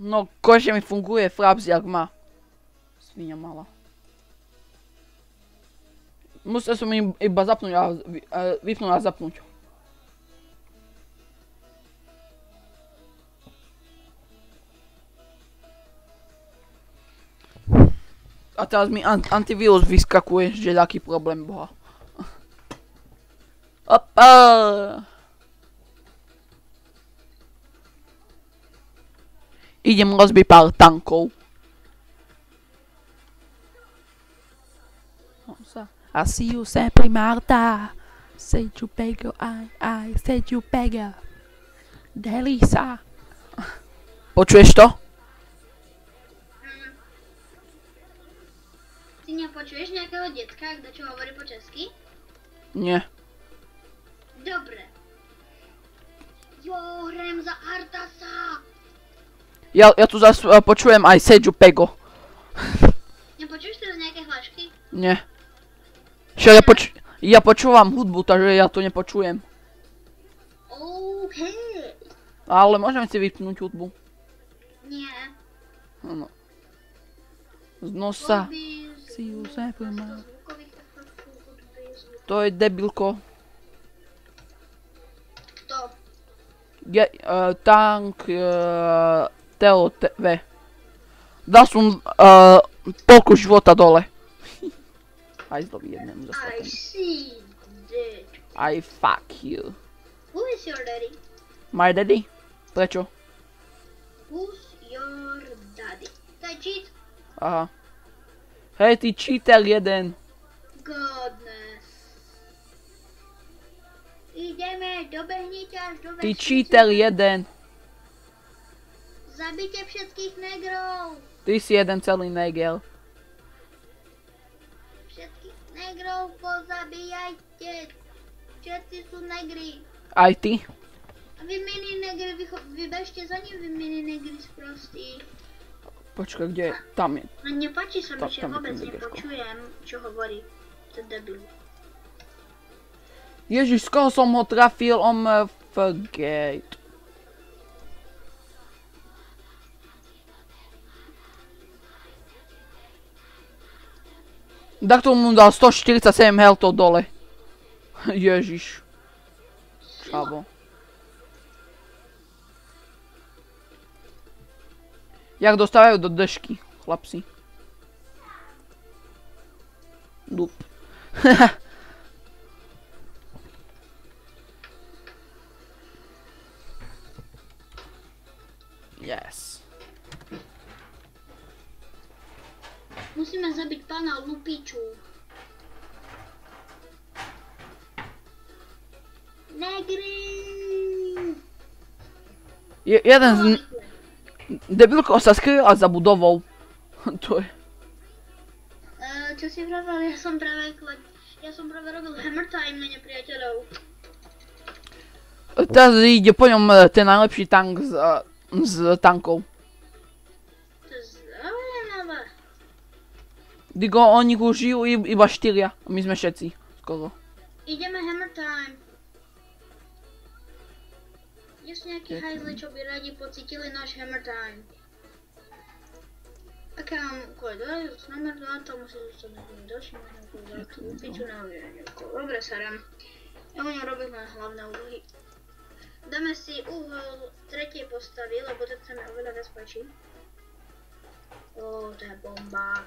No, konečne mi funguje Fraps, jak má. Svinia mala. Musel som iba zapnúť a vypnúť a zapnúť. A teraz mi antivírus vyskakuje, že je taký problém, boha. Opa! Idem rozbiť pár tankov. I see you sempre Marta. Sei tu pego, ai, sei tu pega. Delisa. Počuješ to? Ty nepočuješ nejakého detka, kto čo hovorí po česky? Nie. Dobre. Jo, hrajem za Artasa. Ja tu zase počujem aj Seju Pego. Nepočuješ teraz nejaké hlášky? Nie. Však ja počúvam hudbu, takže ja to nepočujem. OK. Ale môžeme si vypnúť hudbu. Nie. Áno. Z nosa. Hudby, Si ju sempre má. zvukových efektov, hudby, To je debilko. Kto? Tank Teo TV. Dal som polku života dole. Aj zlobí jednému I zastavený. see that. I fuck you. Who is your daddy? My daddy? Prečo? Who's your daddy? To je cheat? Aha. Hej, ty cheater jeden. Godness. Ideme, dobehnite až do Ty vesnice. cheater jeden. Zabite všetkých negrov. Ty si jeden celý negel. Všetkých negrov pozabíjajte. Všetci sú negri. Aj ty? A vy mini negri, vy bežte za ním, vy mini negri sprostí. Počkaj, kde je? Tam je. No nepáči sa mi, že Tam je vôbec ten negerko. nepočujem, čo hovorí ten debil. Ježiš, z koho som ho trafil? Forgate. Tak tomu dal 147 healthov dole. Ježiš. Čavo. Jak dostávajú do dešky, chlapci. Dup. Yes. Musíme zabiť pána Lupiču. Negri! Jeden z... Debilko sa skryla za budovou. To je... Čo si vravel? Ja som práve robil hammer time na nepriateľov. Teraz ide po ňom ten najlepší tank z tankov. To je zaujímavé. Digo, oni už žijú iba 4, a my sme všetci, skoro. Ideme hammer time. Nie sú nejakí hajzli, čo by radi pocítili náš hammer time. Aké mám úkoly? Номер 2, to musí zostať na tým ďalším možnom tú Lupiču na uvieraňovku. Dobre, Saram. Ja budem robiť moje hlavné úlohy. Dáme si uhol tretej postavy, lebo tak sa mi oveľa viac páči. Ó, to je bomba.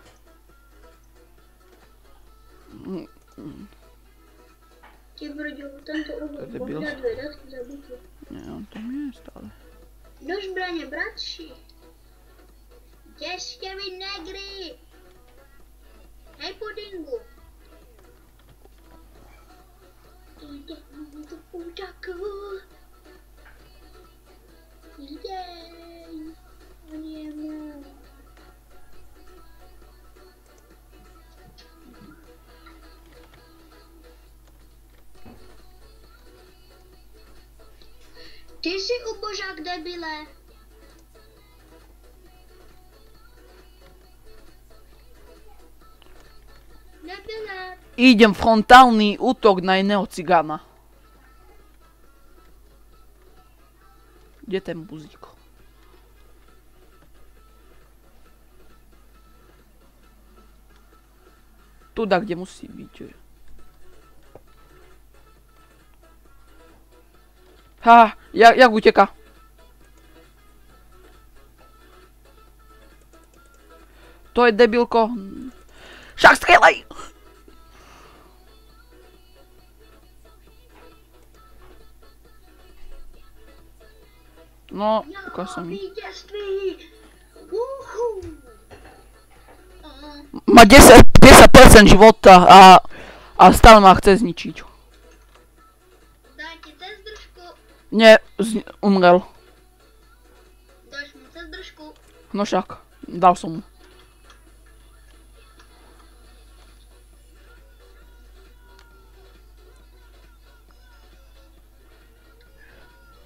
Ty brďo, tento uhol pohľaduje, dá si zabudli. Nie, on tam je stále. Do zbrane, bratši. Kde ste vy negri? Hej, pudingu. Ideme do púčaku. Jej. Ideme. Ty si ubožák, debile. Debile. Idem frontálny útok na iného cigána. Kde ten buzík? tuda, kde musí byť. Ha, jak uteká? To je debilko. Však strieľaj! No, ukáž sa mi. Víťazství! Uhu! Má 10% života a stále ma chce zničiť. Daj ti cez držku. Nie, umrel. Dáš mu cez držku. No však, dal som mu.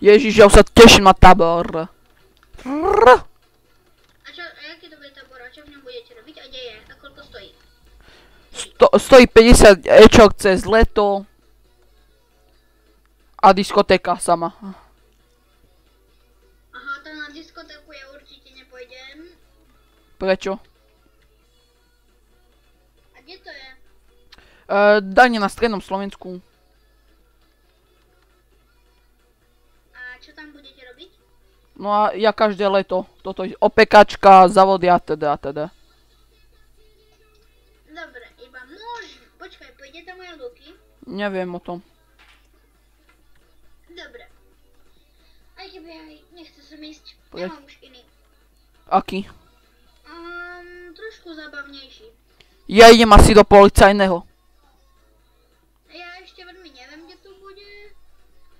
Ježiš, ja už sa teším na tábor. A jaký to bude tábor? A čo v ňom budete robiť? A kde je? A koľko stojí? Stojí 50 ečok cez leto. A diskotéka sama. Aha, to na diskotéku ja určite nepôjdem. Prečo? A kde to je? Dane na strednom Slovensku. A čo tam budete robiť? No a ja každé leto. Toto je opekačka, zavody a teda a teda. Dobre, iba počkaj, pôjde tam aj Luky? Neviem o tom. Dobre. Aj keby aj nechce som ísť. Poď. Nemám už iný. Aký? Trošku zabavnejší. Ja idem asi do policajného. Ja ešte veľmi neviem, kde to bude.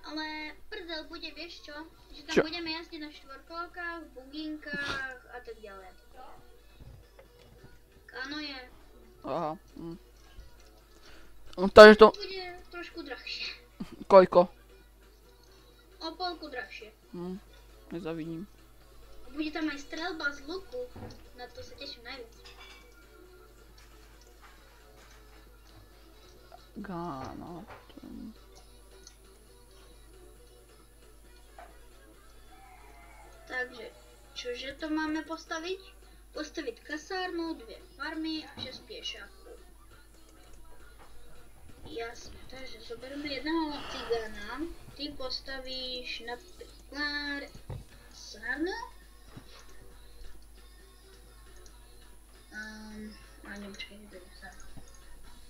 Ale prdel bude, vieš čo? Že tam Čo? budeme jazdiť na štvorkolkách, buginkách a tak ďalej. Áno je. Aha. Takže to... Bude trošku drahšie. Koľko? O polku drahšie. Nezavidím. Bude tam aj streľba z luku. Na to sa teším najviac. Gána. Takže, čože to máme postaviť? Postaviť kasárnu, 2 farmy a 6 piešákov. Jasne, takže zoberieme jedného cigána. Ty postavíš napríklad kasárnu. A nepočkaj, nebudem sa.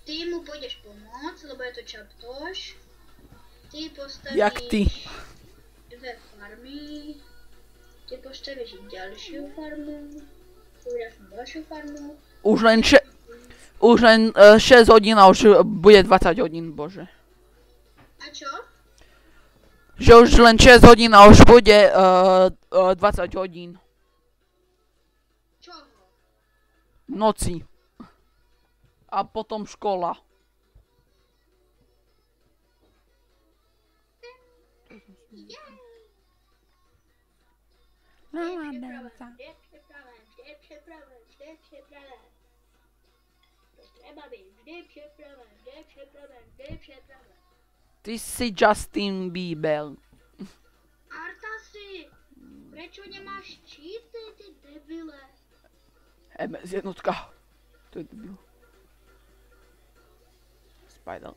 Ty mu pôjdeš pomôcť, lebo je to čaptoš. Ty postavíš... Jak ty? 2 farmy. Ty postavíš ďalšiu farmu. Uvidáš mu ďalšiu farmu. Už len 6 hodín a už bude 20 hodín, bože. A čo? Že už len 6 hodín a už bude 20 hodín. Čoho? V noci. A potom škola. Ty si Justin Bieber. Artasi, prečo nemáš cheaty, ty debile? MS jednotka. To je debil. Spider.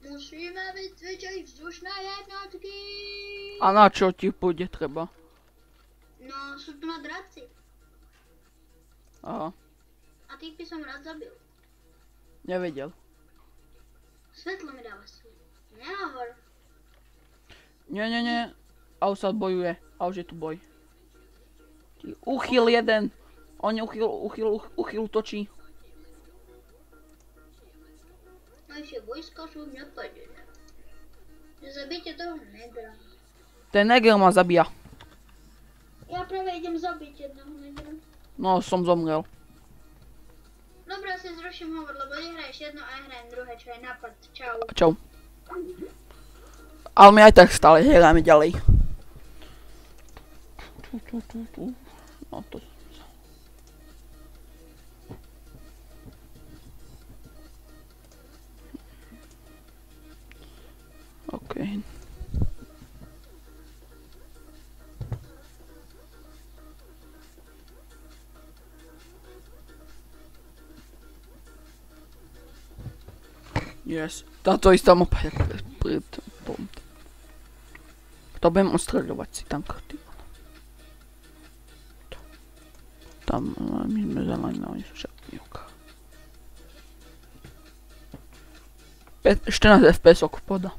Musíme vycvičiť vzdušné jednotky. A na čo ti bude treba? No, sú tu na draci. Aha, A tých by som rád zabil. nevedel. Svetlo mi dáva svet. Nehovor. Nie. Ausad bojuje. A už je tu boj. Uchyl jeden. On je uchyl točí. Naše vojska sú napadené. Zabijte toho negra. Ten neger ma zabíja. Ja práve idem zabiť jedného negra. No, som zomrel. Dobre, si zruším hovor, lebo nehraješ jedno a ja hrajem druhé, čo je nápad. Čau. Čau. Ale my aj tak stále hráme ďalej. No to... OK. Yes. Táto istá mapa je pred tom. To budem ostreľovať si tam karty. Tam my sme zelení, oni sú všetky ok. 14 FPS-ok poda.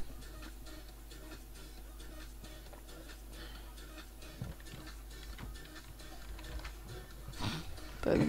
Tak.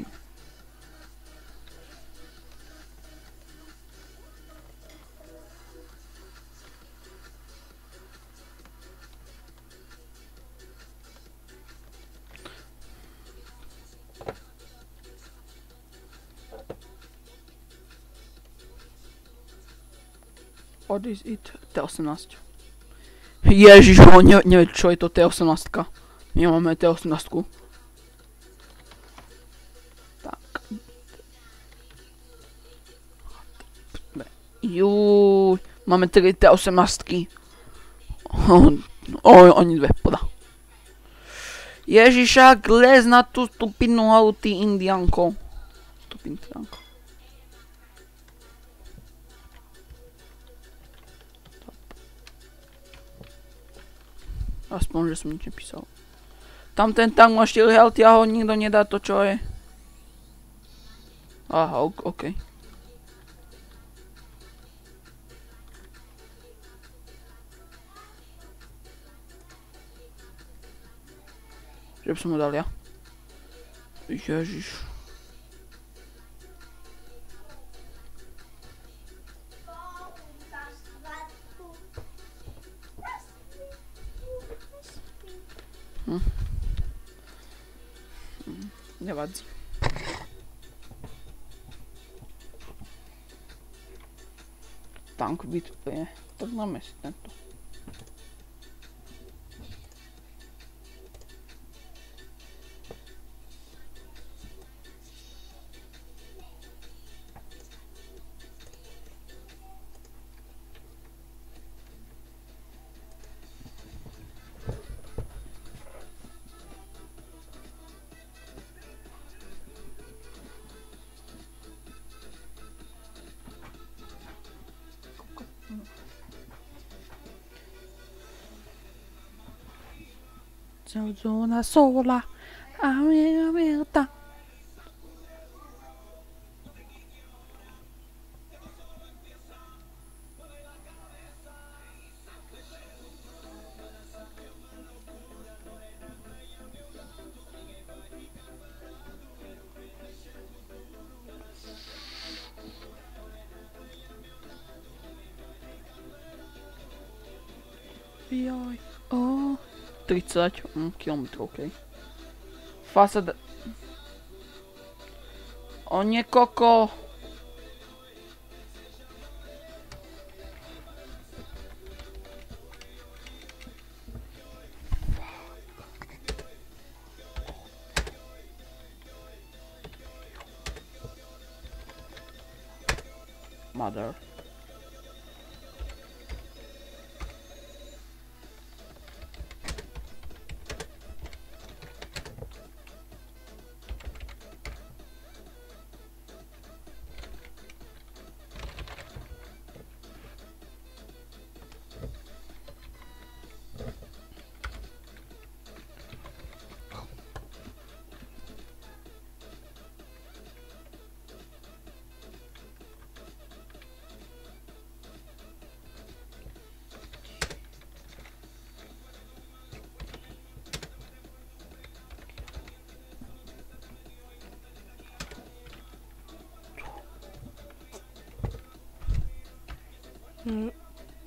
What is it? T18. Ježiš, on nevie čo je to T18. My máme T18. Tak. Juj, máme 3 T18. Oni dve, poda. Ježišak, lez na tú stupidnú hlavu, ty indianko. Stupidný indianko. Aspoň, že som nič nepísal. Tam ten tank má 4 healthy a ho nikto nedá to, čo je. Aha, OK. Že by som ho dal ja. Ježiš. Nevadí. Tank vytupuje. Tak máme si tento. Zona sola, aberta. Joj, 30 km, OK. Fasada... O nie, koko! Mother.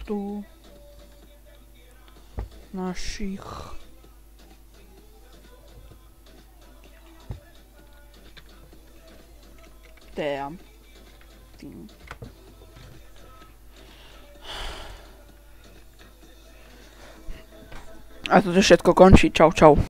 tu našich tém. A toto všetko končí. Čau, čau.